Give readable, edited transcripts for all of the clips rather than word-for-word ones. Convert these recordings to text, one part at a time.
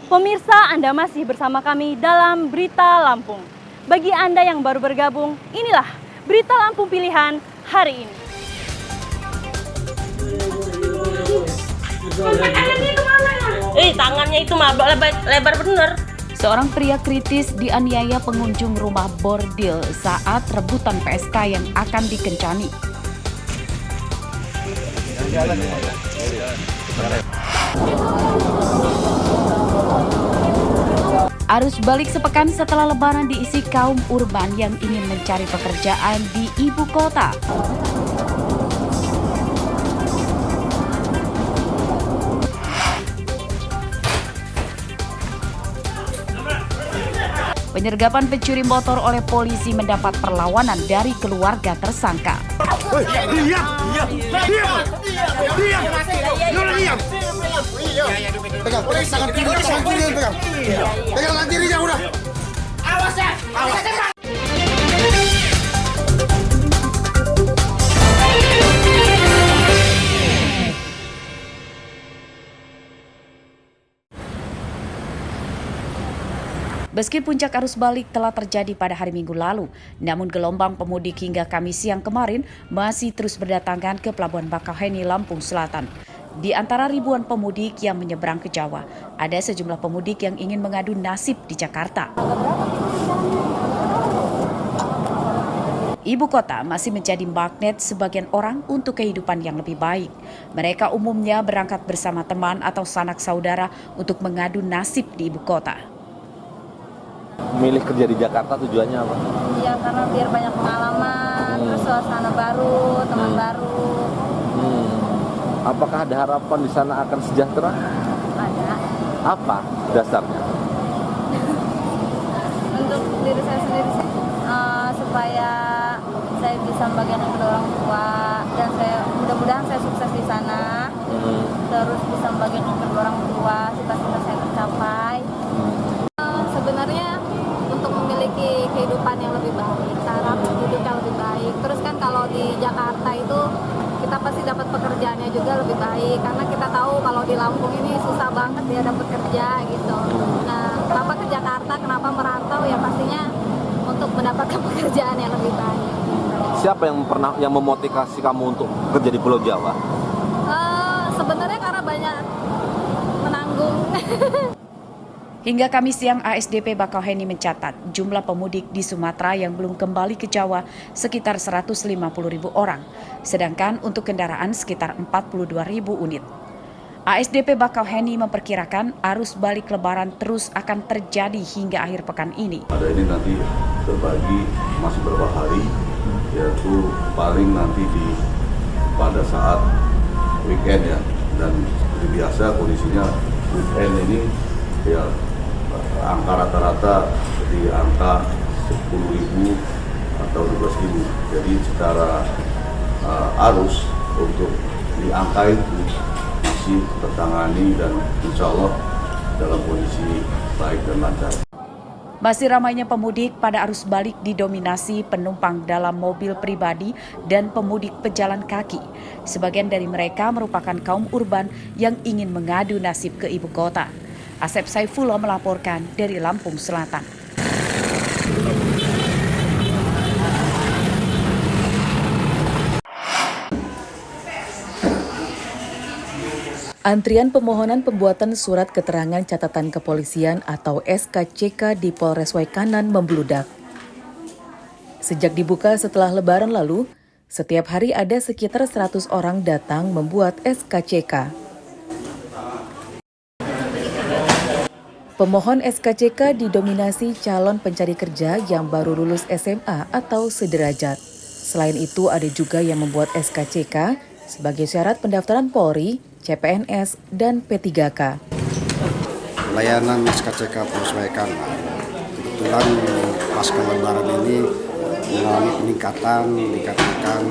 Pemirsa, Anda masih bersama kami dalam Berita Lampung. Bagi Anda yang baru bergabung, inilah Berita Lampung Pilihan hari ini. Tangannya itu mah lebar bener. Seorang pria kritis dianiaya pengunjung rumah bordil saat rebutan PSK yang akan dikencani. Arus balik sepekan setelah Lebaran diisi kaum urban yang ingin mencari pekerjaan di ibu kota. Penyergapan pencuri motor oleh polisi mendapat perlawanan dari keluarga tersangka. Meski puncak arus balik telah terjadi pada hari Minggu lalu, namun gelombang pemudik hingga Kamis siang kemarin masih terus berdatangan ke Pelabuhan Bakauheni, Lampung Selatan. Di antara ribuan pemudik yang menyeberang ke Jawa, ada sejumlah pemudik yang ingin mengadu nasib di Jakarta. Ibu kota masih menjadi magnet sebagian orang untuk kehidupan yang lebih baik. Mereka umumnya berangkat bersama teman atau sanak saudara untuk mengadu nasib di ibu kota. Milih kerja di Jakarta tujuannya apa? Iya, karena biar banyak pengalaman, terus suasana baru, teman baru. Apakah ada harapan di sana akan sejahtera? Ada. Apa dasarnya? Untuk diri saya sendiri sih, supaya saya bisa membagikan kedua orang tua dan saya mudah-mudahan saya sukses di sana. Terus bisa membagikan kedua orang tua, cita-cita saya tercapai. Sebenarnya untuk memiliki kehidupan yang lebih baik, cara hidup yang lebih baik. Terus kan kalau di Jakarta itu kita pasti dapat pekerjaannya juga lebih baik, karena kita tahu kalau di Lampung ini susah banget dia dapat kerja gitu. Nah, kenapa ke Jakarta, kenapa merantau, ya pastinya untuk mendapatkan pekerjaan yang lebih baik. Siapa yang memotivasi kamu untuk kerja di Pulau Jawa? Sebenarnya karena banyak menanggung. Hingga Kamis siang, ASDP Bakauheni mencatat jumlah pemudik di Sumatera yang belum kembali ke Jawa sekitar 150.000 orang, sedangkan untuk kendaraan sekitar 42.000 unit. ASDP Bakauheni memperkirakan arus balik Lebaran terus akan terjadi hingga akhir pekan ini. Ada ini nanti terbagi masih beberapa hari, yaitu paling nanti pada saat weekend ya, dan seperti biasa kondisinya weekend ini ya angka rata-rata di angka 10.000 atau 12.000. Jadi secara arus untuk di angka itu masih tertangani dan insya Allah dalam kondisi baik dan lancar. Masih ramainya pemudik pada arus balik didominasi penumpang dalam mobil pribadi dan pemudik pejalan kaki. Sebagian dari mereka merupakan kaum urban yang ingin mengadu nasib ke ibu kota. Asep Saifullah melaporkan dari Lampung Selatan. Antrian pemohonan pembuatan surat keterangan catatan kepolisian atau SKCK di Polres Waikanan membludak. Sejak dibuka setelah Lebaran lalu, setiap hari ada sekitar 100 orang datang membuat SKCK. Pemohon SKCK didominasi calon pencari kerja yang baru lulus SMA atau sederajat. Selain itu ada juga yang membuat SKCK sebagai syarat pendaftaran Polri, CPNS, dan P3K. Layanan SKCK Polres Waikanan kebetulan pasca Lebaran ini mengalami peningkatan dikarenakan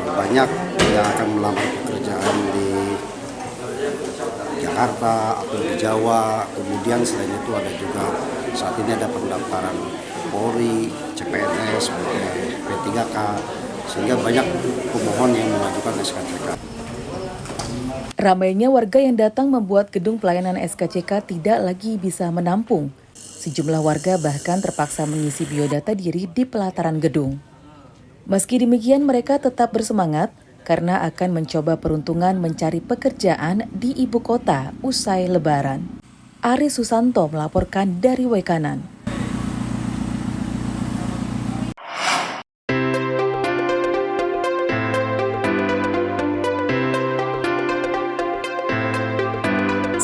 banyak yang akan melamar pekerjaan di Jakarta atau di Jawa. Kemudian selain itu ada juga saat ini ada pendaftaran Polri, CPNS, P3K, sehingga banyak pemohon yang mengajukan SKCK. Ramainya warga yang datang membuat gedung pelayanan SKCK tidak lagi bisa menampung. Sejumlah warga bahkan terpaksa mengisi biodata diri di pelataran gedung. Meski demikian, mereka tetap bersemangat karena akan mencoba peruntungan mencari pekerjaan di ibu kota usai Lebaran. Ari Susanto melaporkan dari Waikanan.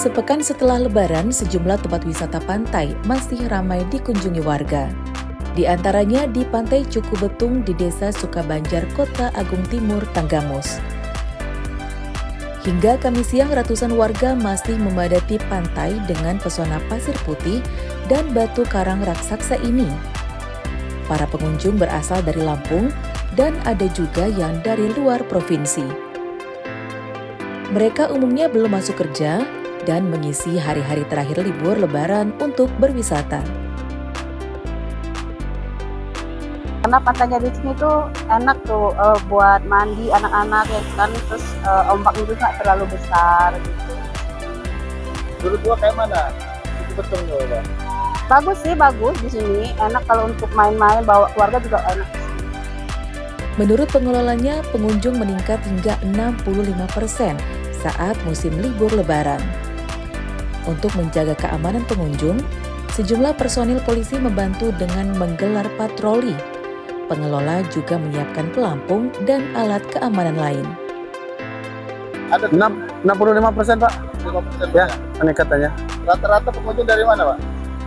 Sepekan setelah Lebaran, sejumlah tempat wisata pantai masih ramai dikunjungi warga. Di antaranya di Pantai Cuku Betung di Desa Sukabanjar, Kota Agung Timur, Tanggamus. Hingga Kamis siang, ratusan warga masih memadati pantai dengan pesona pasir putih dan batu karang raksasa ini. Para pengunjung berasal dari Lampung dan ada juga yang dari luar provinsi. Mereka umumnya belum masuk kerja dan mengisi hari-hari terakhir libur Lebaran untuk berwisata. Karena pantainya di sini tuh enak tuh buat mandi anak-anak ya kan, terus ombaknya itu nggak terlalu besar gitu. Menurut gua kayak mana? Itu betul nggak? Bagus sih, bagus di sini. Enak kalau untuk main-main, bawa keluarga juga enak. Menurut pengelolanya, pengunjung meningkat hingga 65% saat musim libur Lebaran. Untuk menjaga keamanan pengunjung, sejumlah personil polisi membantu dengan menggelar patroli. Pengelola juga menyiapkan pelampung dan alat keamanan lain. Ada 65%, Pak. 5%. Ya, peningkatannya. Rata-rata pengunjung dari mana, Pak?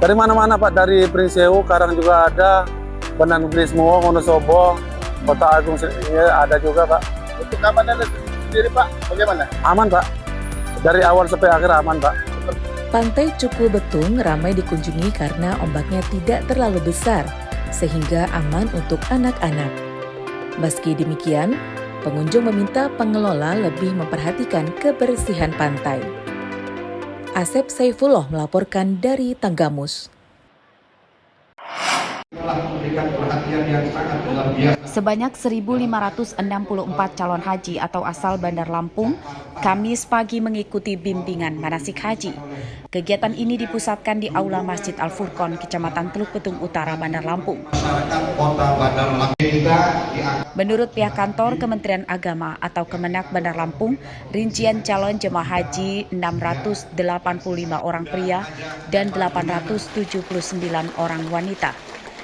Dari mana-mana, Pak. Dari Prinseu, Karang juga ada, Benan Grismo, Wonosobo, Kota Agung ya, ada juga, Pak. Untuk keamanan sendiri, Pak, bagaimana? Aman, Pak. Dari awal sampai akhir aman, Pak. Pantai Cuku Betung ramai dikunjungi karena ombaknya tidak terlalu besar, sehingga aman untuk anak-anak. Meski demikian, pengunjung meminta pengelola lebih memperhatikan kebersihan pantai. Asep Saifullah melaporkan dari Tanggamus. Sebanyak 1.564 calon haji atau asal Bandar Lampung Kamis pagi mengikuti bimbingan manasik haji. Kegiatan ini dipusatkan di Aula Masjid Al-Furqon, Kecamatan Teluk Betung Utara, Bandar Lampung. Menurut pihak kantor Kementerian Agama atau Kemenak Bandar Lampung, rincian calon jemaah haji 685 orang pria dan 879 orang wanita.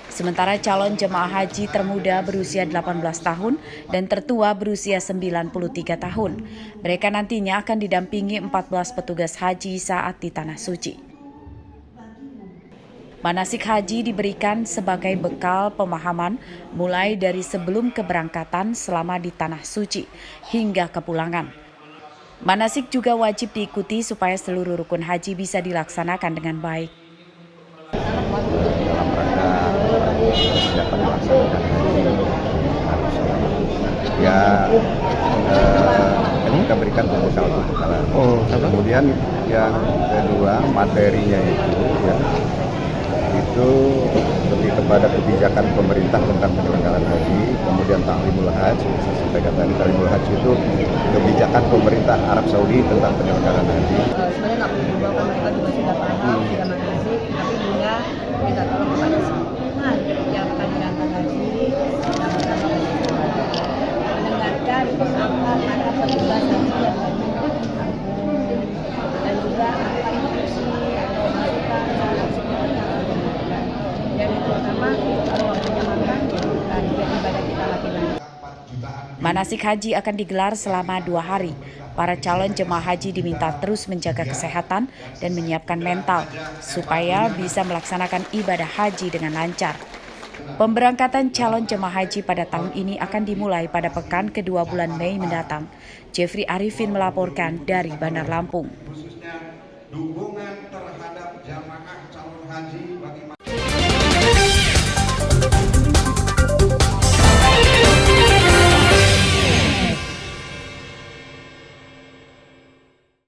Sementara calon jemaah haji termuda berusia 18 tahun dan tertua berusia 93 tahun. Mereka nantinya akan didampingi 14 petugas haji saat di Tanah Suci. Manasik haji diberikan sebagai bekal pemahaman mulai dari sebelum keberangkatan selama di Tanah Suci hingga kepulangan. Manasik juga wajib diikuti supaya seluruh rukun haji bisa dilaksanakan dengan baik. Dapat melaksanakan haji harus kita berikan pembekalan. Kemudian yang kedua materinya itu lebih kepada kebijakan pemerintah tentang penyelenggaraan haji. Kemudian Ta'limul Hajj, saya sampaikan tadi Ta'limul Hajj itu kebijakan pemerintah Arab Saudi tentang penyelenggaraan haji. Sebenarnya nggak perlu dibawa, kan mereka juga sudah paham, sudah mengerti, tapi Bunda minta tolong kepada semua yang akan berangkat haji, sama-sama mendengarkan apa para petugas haji yang haji dan juga apa instruksi atau masukan saran semuanya. Dan yang pertama, kalau waktunya makan, ibadah kita laki-laki. Manasik haji akan digelar selama 2 hari. Para calon jemaah haji diminta terus menjaga kesehatan dan menyiapkan mental supaya bisa melaksanakan ibadah haji dengan lancar. Pemberangkatan calon jemaah haji pada tahun ini akan dimulai pada pekan kedua bulan Mei mendatang. Jeffrey Arifin melaporkan dari Bandar Lampung. Khususnya dukungan terhadap jamaah calon haji bagi